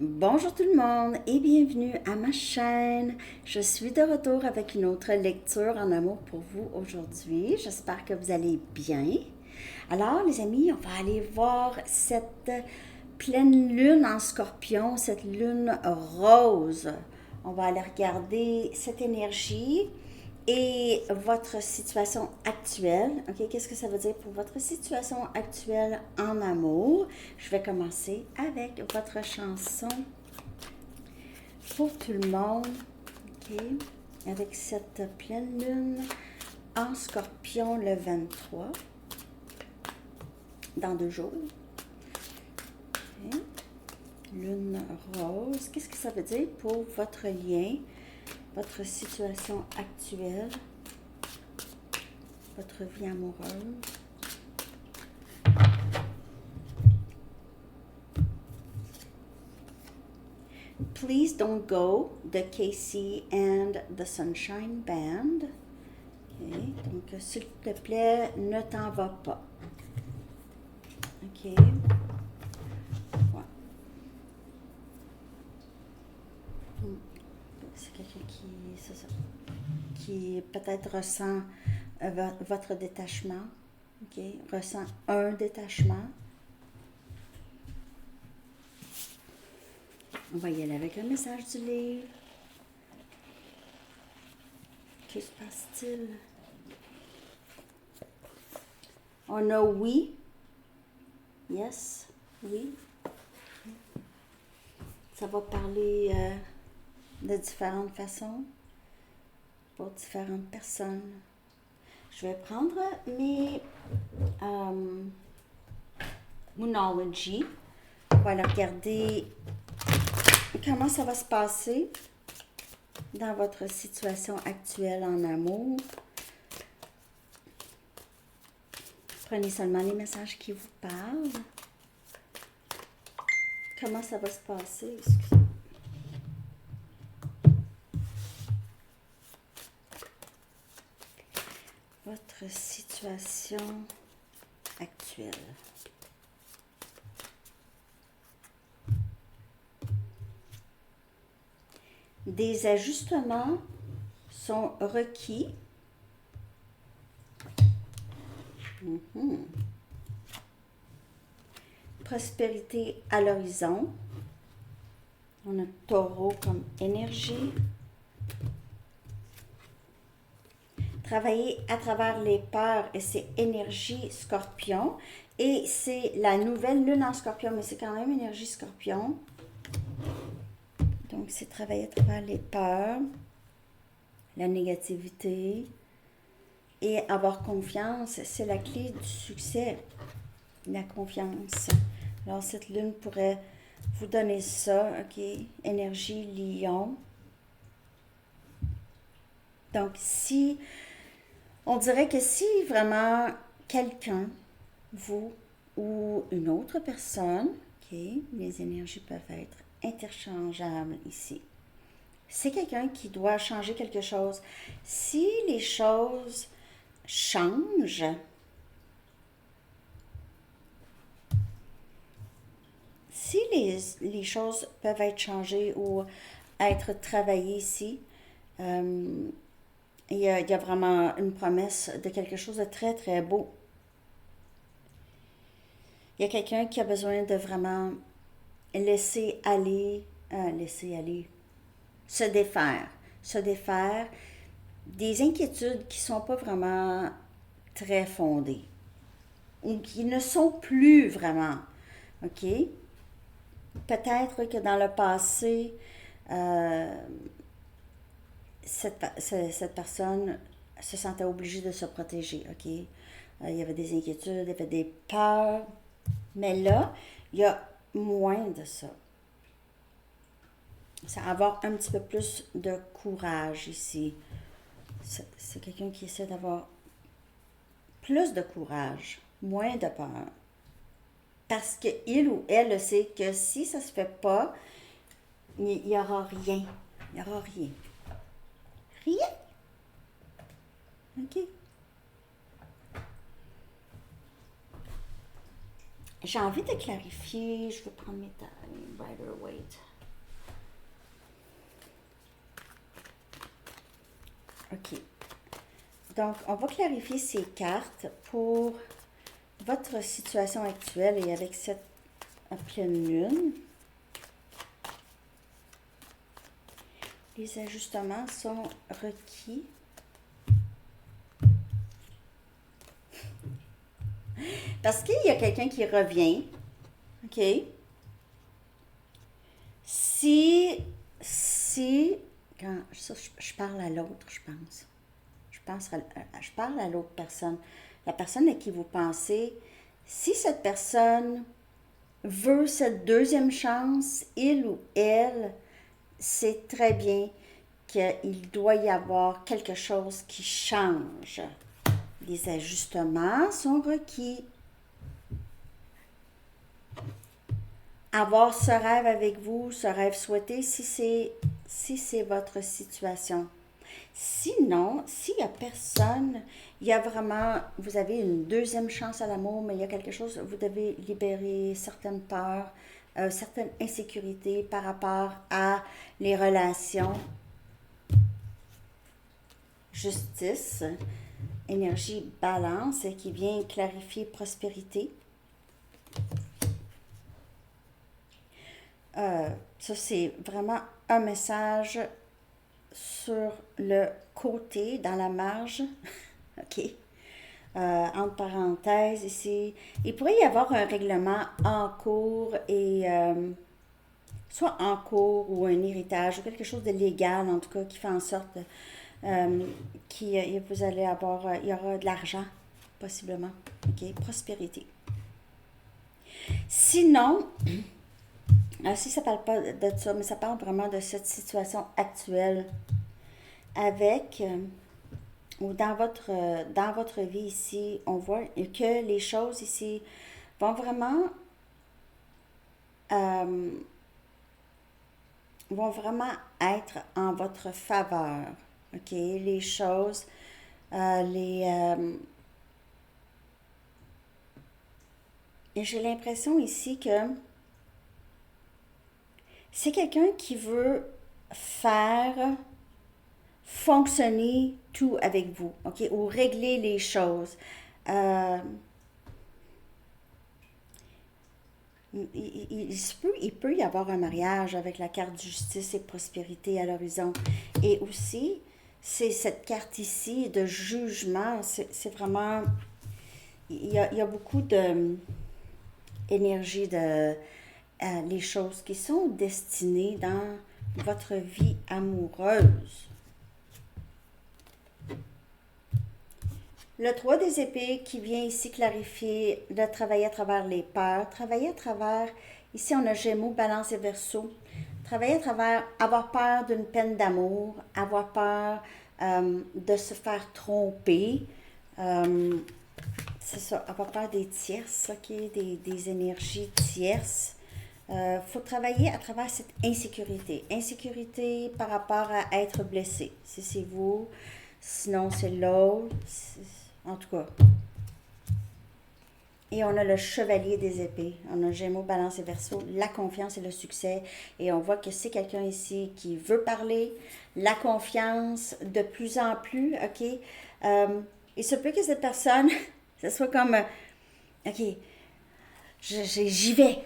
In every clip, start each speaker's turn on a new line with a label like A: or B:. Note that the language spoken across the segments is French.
A: Bonjour tout le monde et bienvenue à ma chaîne. Je suis de retour avec une autre lecture en amour pour vous aujourd'hui. J'espère que vous allez bien. Alors les amis, on va aller voir cette pleine lune en scorpion, cette lune rose. On va aller regarder cette énergie et votre situation actuelle. OK, qu'est-ce que ça veut dire pour votre situation actuelle en amour? Je vais commencer avec votre chanson pour tout le monde. OK, avec cette pleine lune en scorpion le 23, dans 2 jours. OK. Lune rose. Qu'est-ce que ça veut dire pour votre lien, votre situation actuelle, votre vie amoureuse? Please Don't Go de Casey and the Sunshine Band. Okay. Donc, s'il te plaît, ne t'en va pas. OK. Ouais. C'est quelqu'un qui peut-être ressent votre détachement. OK. Ressent un détachement. On va y aller avec un message du livre. Que se passe-t-il? On a oui. Yes. Oui. Ça va parler de différentes façons pour différentes personnes. Je vais prendre mes Moonology. On va aller regarder comment ça va se passer dans votre situation actuelle en amour. Prenez seulement les messages qui vous parlent. Comment ça va se passer? Excusez. Votre situation actuelle. Des ajustements sont requis. Prospérité à l'horizon. On a taureau comme énergie. Travailler à travers les peurs et c'est énergie scorpion. Et c'est la nouvelle lune en scorpion, mais c'est quand même énergie scorpion. Donc, c'est travailler à travers les peurs, la négativité et avoir confiance. C'est la clé du succès, la confiance. Alors, cette lune pourrait vous donner ça, OK? Énergie lion. Donc, on dirait que si vraiment quelqu'un, vous ou une autre personne, OK, les énergies peuvent être interchangeables ici. C'est quelqu'un qui doit changer quelque chose. Si les choses changent, si les choses peuvent être changées ou être travaillées ici, il y a vraiment une promesse de quelque chose de très, très beau. Il y a quelqu'un qui a besoin de vraiment laisser aller, se défaire des inquiétudes qui ne sont pas vraiment très fondées ou qui ne sont plus vraiment. OK? Peut-être que dans le passé, cette personne se sentait obligée de se protéger. OK? Il y avait des inquiétudes, il y avait des peurs. Mais là, il y a moins de ça. C'est avoir un petit peu plus de courage ici. C'est quelqu'un qui essaie d'avoir plus de courage, moins de peur. Parce qu'il ou elle sait que si ça ne se fait pas, il n'y aura rien. Il n'y aura rien. Rien. OK. J'ai envie de clarifier. Je vais prendre mes tailles. Rider Waite. OK. Donc, on va clarifier ces cartes pour votre situation actuelle et avec cette pleine lune. Les ajustements sont requis. Parce qu'il y a quelqu'un qui revient. OK? Si, quand ça, je parle à l'autre, je pense. Je parle à l'autre personne. La personne à qui vous pensez, si cette personne veut cette deuxième chance, il ou elle, c'est très bien qu'il doit y avoir quelque chose qui change. Les ajustements sont requis. Avoir ce rêve avec vous, ce rêve souhaité, si c'est votre situation. Sinon, s'il n'y a personne, il y a vraiment, vous avez une deuxième chance à l'amour, mais il y a quelque chose, vous devez libérer certaines peurs, certaines insécurités par rapport à les relations. Justice, énergie balance qui vient clarifier prospérité. Ça, c'est vraiment un message sur le côté, dans la marge. OK. Entre parenthèses, ici, il pourrait y avoir un règlement en cours et soit en cours ou un héritage ou quelque chose de légal, en tout cas, qui fait en sorte vous allez avoir, il y aura de l'argent, possiblement. OK. Prospérité. Sinon, si ça ne parle pas de ça, mais ça parle vraiment de cette situation actuelle avec, ou dans votre vie ici, on voit que les choses ici vont vraiment, euh, être en votre faveur. OK? Les choses, et j'ai l'impression ici que c'est quelqu'un qui veut faire fonctionner tout avec vous, OK? Ou régler les choses. Euh, il peut y avoir un mariage avec la carte justice et prospérité à l'horizon. Et aussi, c'est cette carte ici de jugement. C'est vraiment... Il y a beaucoup de énergie de les choses qui sont destinées dans votre vie amoureuse. Le 3 des épées qui vient ici clarifier de travailler à travers les peurs, travailler à travers, ici on a Gémeaux, Balance et Verseau, travailler à travers avoir peur d'une peine d'amour, avoir peur de se faire tromper, c'est ça, avoir peur des tierces, ok, des énergies tierces. Faut travailler à travers cette insécurité. Insécurité par rapport à être blessé. Si c'est vous, sinon c'est l'autre. En tout cas. Et on a le chevalier des épées. On a Gémeaux, Balance et Verseau. La confiance et le succès. Et on voit que c'est quelqu'un ici qui veut parler. La confiance de plus en plus. OK? Il se peut que cette personne, ce soit comme... OK, j'y vais.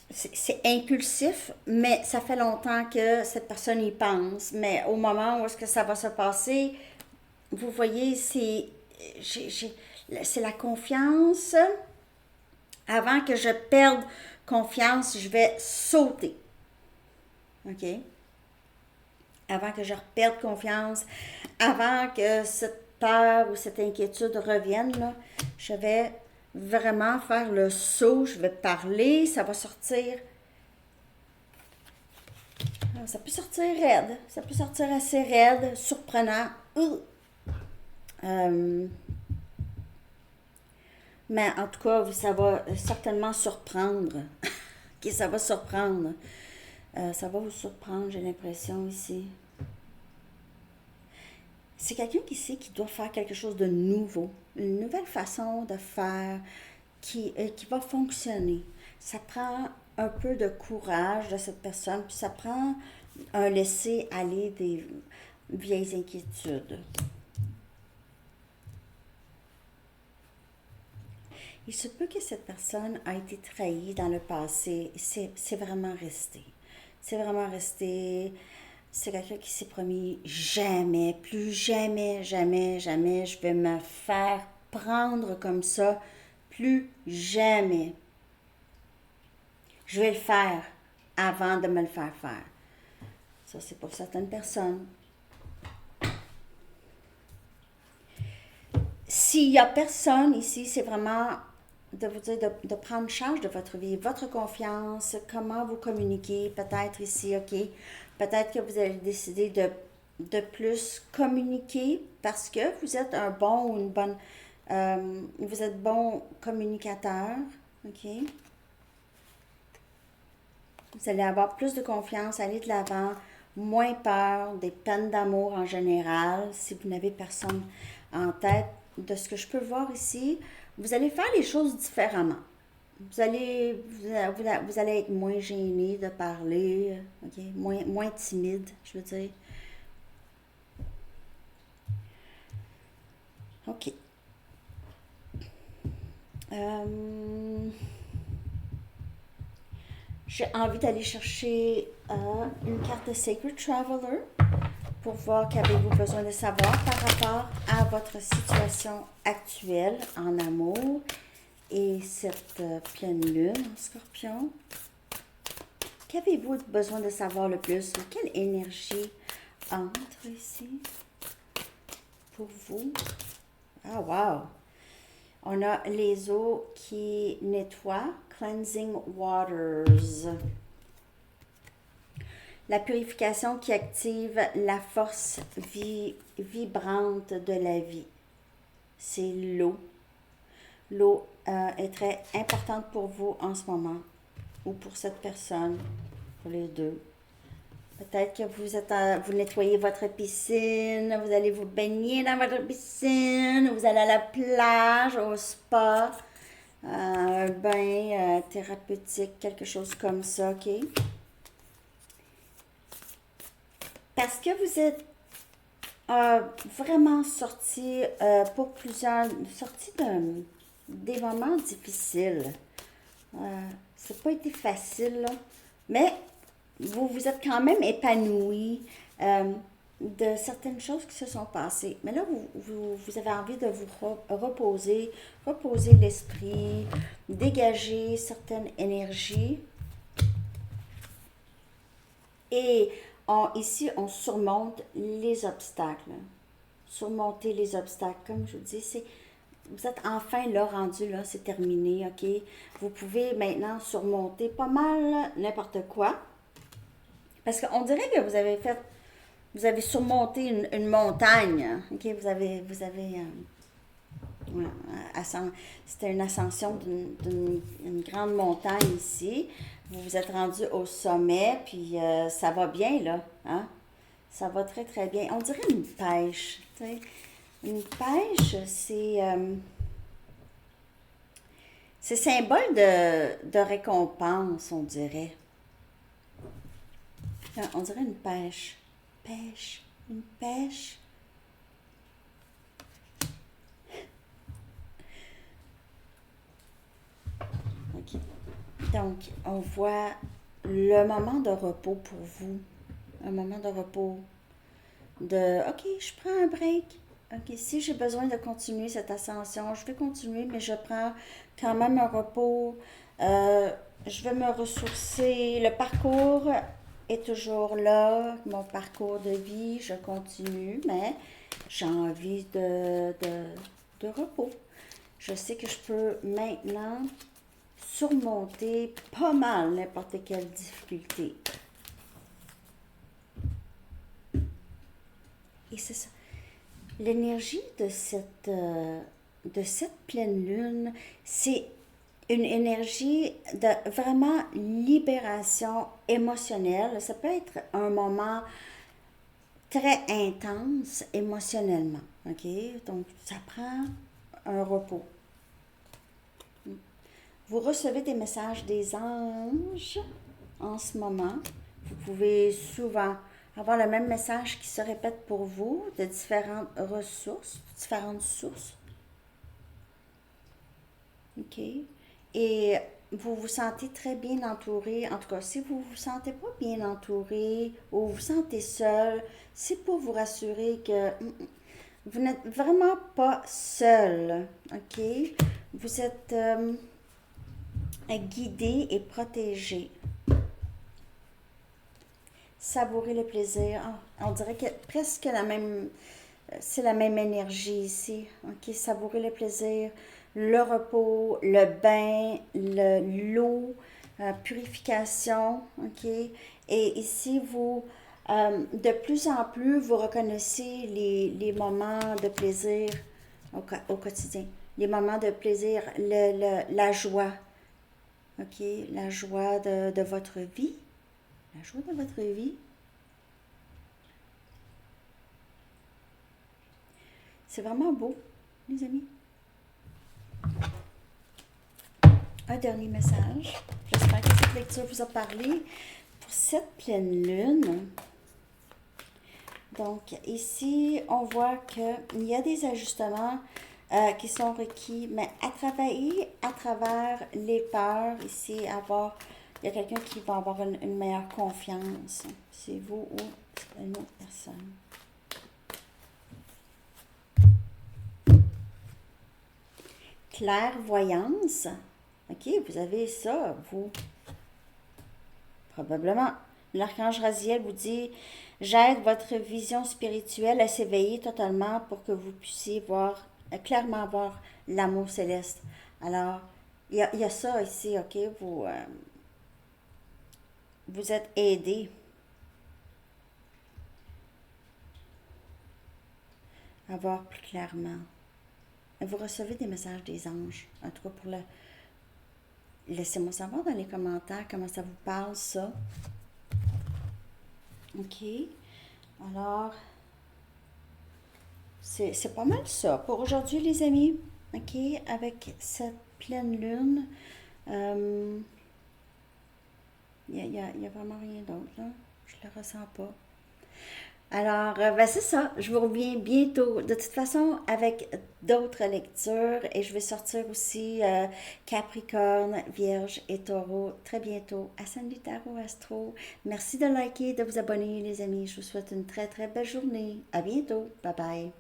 A: C'est impulsif, mais ça fait longtemps que cette personne y pense. Mais au moment où est-ce que ça va se passer, vous voyez, c'est la confiance. Avant que je perde confiance, je vais sauter. OK? Avant que je perde confiance, avant que cette peur ou cette inquiétude revienne, là, je vais vraiment faire le saut, je vais parler, ça va sortir. Ça peut sortir raide, ça peut sortir assez raide, surprenant. Mais en tout cas, ça va certainement surprendre. Ok, ça va surprendre. Ça va vous surprendre, j'ai l'impression ici. C'est quelqu'un ici qui doit faire quelque chose de nouveau, une nouvelle façon de faire qui va fonctionner. Ça prend un peu de courage de cette personne, puis ça prend un laisser-aller vieilles inquiétudes. Il se peut que cette personne a été trahie dans le passé. C'est vraiment resté. C'est vraiment resté. C'est quelqu'un qui s'est promis jamais, plus jamais, jamais, jamais, je vais me faire prendre comme ça. Plus jamais. Je vais le faire avant de me le faire faire. Ça, c'est pour certaines personnes. S'il n'y a personne ici, c'est vraiment de vous dire de prendre charge de votre vie, votre confiance, comment vous communiquez, peut-être ici, ok, peut-être que vous allez décider de plus communiquer parce que vous êtes un bon ou une bonne, vous êtes bon communicateur, ok, vous allez avoir plus de confiance, aller de l'avant, moins peur, des peines d'amour en général, si vous n'avez personne en tête. De ce que je peux voir ici, vous allez faire les choses différemment. Vous allez être moins gêné de parler, ok? Moins timide, je veux dire. Ok. Euh, j'ai envie d'aller chercher une carte de Sacred Traveler pour voir qu'avez-vous besoin de savoir par rapport à votre situation actuelle en amour et cette pleine lune en Scorpion. Qu'avez-vous besoin de savoir le plus? Quelle énergie entre ici pour vous? Ah, wow! On a les eaux qui nettoient, Cleansing Waters. La purification qui active la force vibrante de la vie. C'est l'eau. L'eau est très importante pour vous en ce moment, ou pour cette personne, pour les deux. Peut-être que vous nettoyez votre piscine, vous allez vous baigner dans votre piscine, vous allez à la plage, au spa, un bain thérapeutique, quelque chose comme ça, ok? Parce que vous êtes vraiment sorti pour plusieurs, sorti des moments difficiles. Ça n'a pas été facile, là, mais vous vous êtes quand même épanoui de certaines choses qui se sont passées. Mais là, vous avez envie de vous reposer l'esprit, dégager certaines énergies. Et ici, on surmonte les obstacles. Surmonter les obstacles, comme je vous dis, vous êtes enfin là, rendu là, c'est terminé, ok? Vous pouvez maintenant surmonter pas mal n'importe quoi. Parce qu'on dirait que vous avez surmonté une montagne, ok? Ouais, c'était une ascension d'une grande montagne ici. Vous vous êtes rendu au sommet, puis ça va bien, là. Hein? Ça va très, très bien. On dirait une pêche. Tu sais. Une pêche, c'est symbole de récompense, on dirait. On dirait une pêche. Pêche. Une pêche. OK. Donc, on voit le moment de repos pour vous. Un moment de repos. OK, je prends un break. OK, si j'ai besoin de continuer cette ascension, je vais continuer, mais je prends quand même un repos. Euh, je vais me ressourcer. Le parcours est toujours là. Mon parcours de vie, je continue, mais j'ai envie de repos. Je sais que je peux maintenant surmonter pas mal n'importe quelle difficulté. Et c'est ça. L'énergie de cette pleine lune, c'est une énergie de vraiment libération émotionnelle. Ça peut être un moment très intense émotionnellement. OK? Donc, ça prend un repos. Vous recevez des messages des anges en ce moment. Vous pouvez souvent avoir le même message qui se répète pour vous de différentes ressources, différentes sources. OK? Et vous vous sentez très bien entouré. En tout cas, si vous vous sentez pas bien entouré ou vous vous sentez seul, c'est pour vous rassurer que vous n'êtes vraiment pas seul. OK? Vous êtes guidé et protégé. Savourer le plaisir. On dirait que presque la même, c'est la même énergie ici. OK? Savourer le plaisir, le repos, le bain, l'eau, purification. OK? Et ici, de plus en plus, vous reconnaissez les moments de plaisir au quotidien. Les moments de plaisir, la joie. OK? La joie de votre vie. La joie de votre vie. C'est vraiment beau, les amis. Un dernier message. J'espère que cette lecture vous a parlé. Pour cette pleine lune, donc ici, on voit qu'il y a des ajustements qui sont requis, mais à travailler à travers les peurs, ici, il y a quelqu'un qui va avoir une meilleure confiance. C'est vous ou une autre personne. Clairvoyance. OK, vous avez ça, vous. Probablement. L'archange Raziel vous dit, j'aide votre vision spirituelle à s'éveiller totalement pour que vous puissiez clairement voir l'amour céleste. Alors, il y a ça ici, OK? Vous êtes aidé à voir plus clairement. Vous recevez des messages des anges, en tout cas pour le... Laissez-moi savoir dans les commentaires comment ça vous parle, ça. OK. Alors, c'est pas mal ça pour aujourd'hui, les amis. OK. Avec cette pleine lune, il y a vraiment rien d'autre, là. Je le ressens pas. Alors, ben c'est ça. Je vous reviens bientôt. De toute façon, avec d'autres lectures. Et je vais sortir aussi Capricorne, Vierge et Taureau très bientôt à Salut Tarot Astro. Merci de liker, de vous abonner, les amis. Je vous souhaite une très, très belle journée. À bientôt. Bye bye.